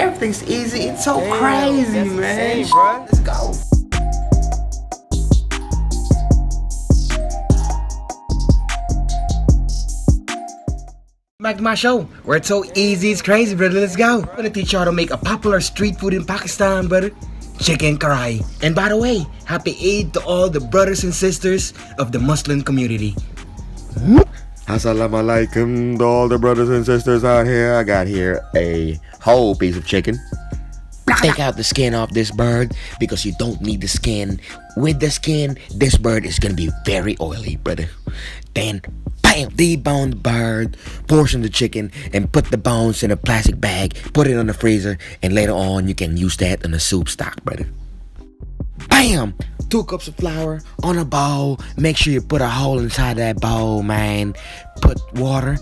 everything's easy. It's so crazy, man. Insane, bro. Let's go. Back to my show, where it's so easy, it's crazy, brother. Let's go. I'm gonna teach y'all to make a popular street food in Pakistan, brother. Chicken Karahi. And by the way, happy Eid to all the brothers and sisters of the Muslim community. Assalamu alaikum to all the brothers and sisters out here. I got here a whole piece of chicken. Take out the skin off this bird because you don't need the skin. With the skin, this bird is gonna be very oily, brother. Then, bam, debone the bird, portion the chicken, and put the bones in a plastic bag. Put it on the freezer, and later on you can use that in a soup stock, brother. Bam! 2 cups of flour on a bowl. Make sure you put a hole inside that bowl, man. Put water,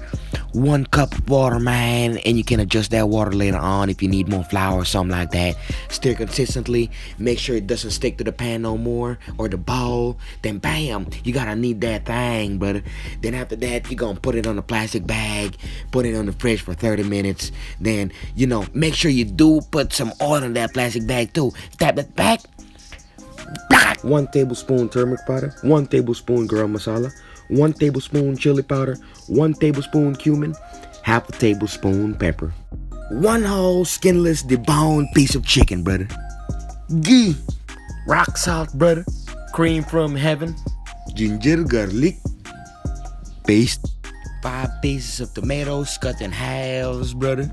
1 cup of water, man, and you can adjust that water later on if you need more flour or something like that. Stir consistently. Make sure it doesn't stick to the pan no more or the bowl. Then bam, you gotta knead that thing, brother. Then after that, you're gonna put it on a plastic bag, put it on the fridge for 30 minutes. Then, make sure you do put some oil in that plastic bag too. Tap that back. 1 tablespoon turmeric powder, 1 tablespoon garam masala, 1 tablespoon chili powder, 1 tablespoon cumin, half a tablespoon pepper. 1 whole skinless deboned piece of chicken, brother. Ghee, rock salt, brother. Cream from heaven. Ginger garlic paste. 5 pieces of tomatoes cut in halves, brother.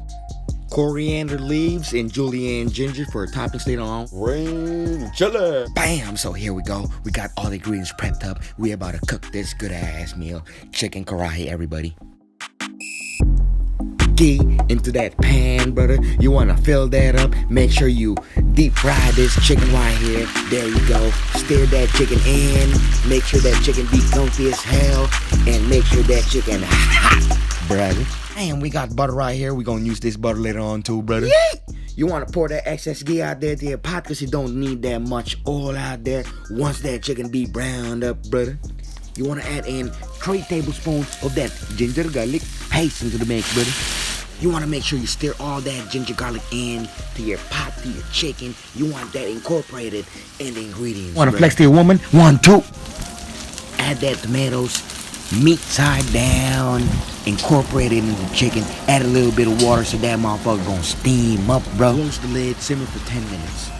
Coriander leaves and julienne ginger for toppings later on. Green chili. Bam! So here we go. We got all the ingredients prepped up. We about to cook this good ass meal. Chicken Karahi, everybody. Ghee into that pan, brother. You wanna fill that up. Make sure you deep fry this chicken right here. There you go. Stir that chicken in. Make sure that chicken be comfy as hell. And make sure that chicken hot, brother. And we got butter right here. We're gonna use this butter later on too, brother. Yay! You wanna pour that excess ghee out there to your pot because you don't need that much oil out there once that chicken be browned up, brother. You wanna add in 3 tablespoons of that ginger garlic paste into the mix, brother. You wanna make sure you stir all that ginger garlic in to your pot, to your chicken. You want that incorporated in the ingredients. Wanna flex to your woman? 1, 2. Add that tomatoes. Meat side down, incorporate it into the chicken, add a little bit of water so that motherfucker gonna steam up, bro. Close the lid, simmer for 10 minutes.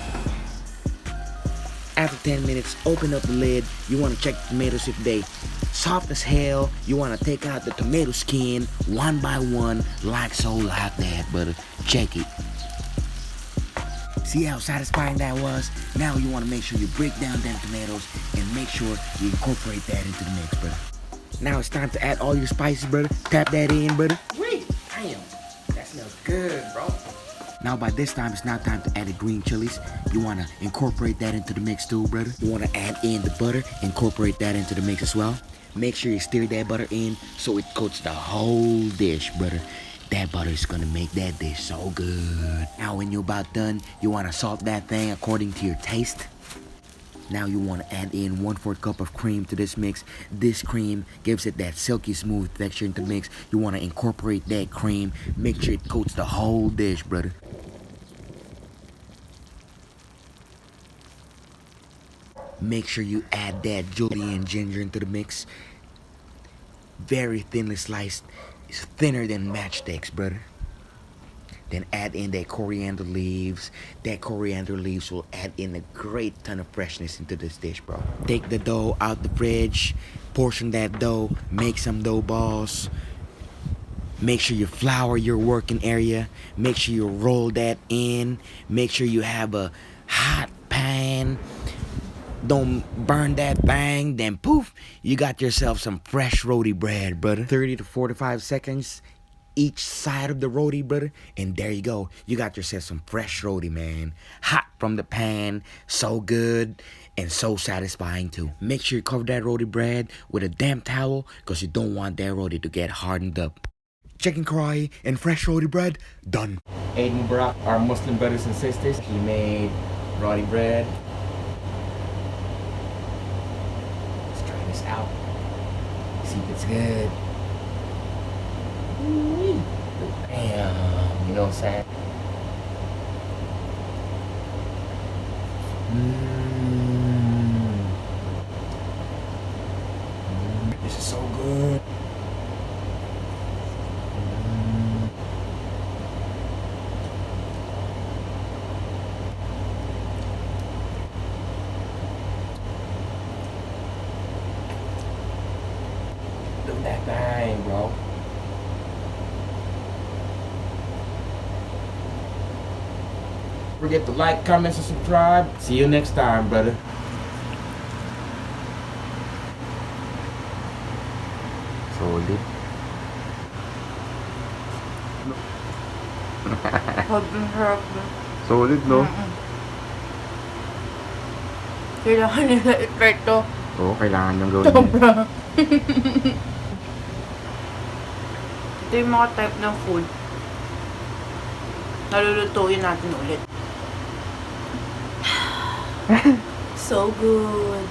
After 10 minutes, open up the lid. You wanna check the tomatoes if they soft as hell. You wanna take out the tomato skin one by one, like so, like that, brother. Check it. See how satisfying that was? Now you wanna make sure you break down them tomatoes and make sure you incorporate that into the mix, brother. Now it's time to add all your spices, brother. Tap that in, brother. Wait, damn, that smells good, bro. Now by this time, it's now time to add the green chilies. You wanna incorporate that into the mix too, brother. You wanna add in the butter, incorporate that into the mix as well. Make sure you stir that butter in so it coats the whole dish, brother. That butter is gonna make that dish so good. Now when you're about done, you wanna salt that thing according to your taste. Now you want to add in 1/4 cup of cream to this mix. This cream gives it that silky smooth texture into the mix. You want to incorporate that cream. Make sure it coats the whole dish, brother. Make sure you add that julienne ginger into the mix. Very thinly sliced. It's thinner than matchsticks, brother. Then add in that coriander leaves. That coriander leaves will add in a great ton of freshness into this dish, bro. Take the dough out the fridge. Portion that dough. Make some dough balls. Make sure you flour your working area. Make sure you roll that in. Make sure you have a hot pan. Don't burn that thing. Then poof, you got yourself some fresh roti bread, brother. 30 to 45 seconds. Each side of the roti, brother, and there you go. You got yourself some fresh roti, man. Hot from the pan, so good and so satisfying too. Make sure you cover that roti bread with a damp towel because you don't want that roti to get hardened up. Chicken Karahi and fresh roti bread, done. Eid Mubarak, our Muslim brothers and sisters. He made roti bread. Let's try this out. See if it's good. Damn, you know what I'm saying? This is so good. Do that thing, bro. Forget to like, comment, and subscribe. See you next time, brother. Solid. Sobrang sarap na. Solid, no? Kailangan nila i-try to. Oo, kailangan niyang gawin yan. Sobra. Ito yung mga type ng food na lulutuin natin ulit. So good.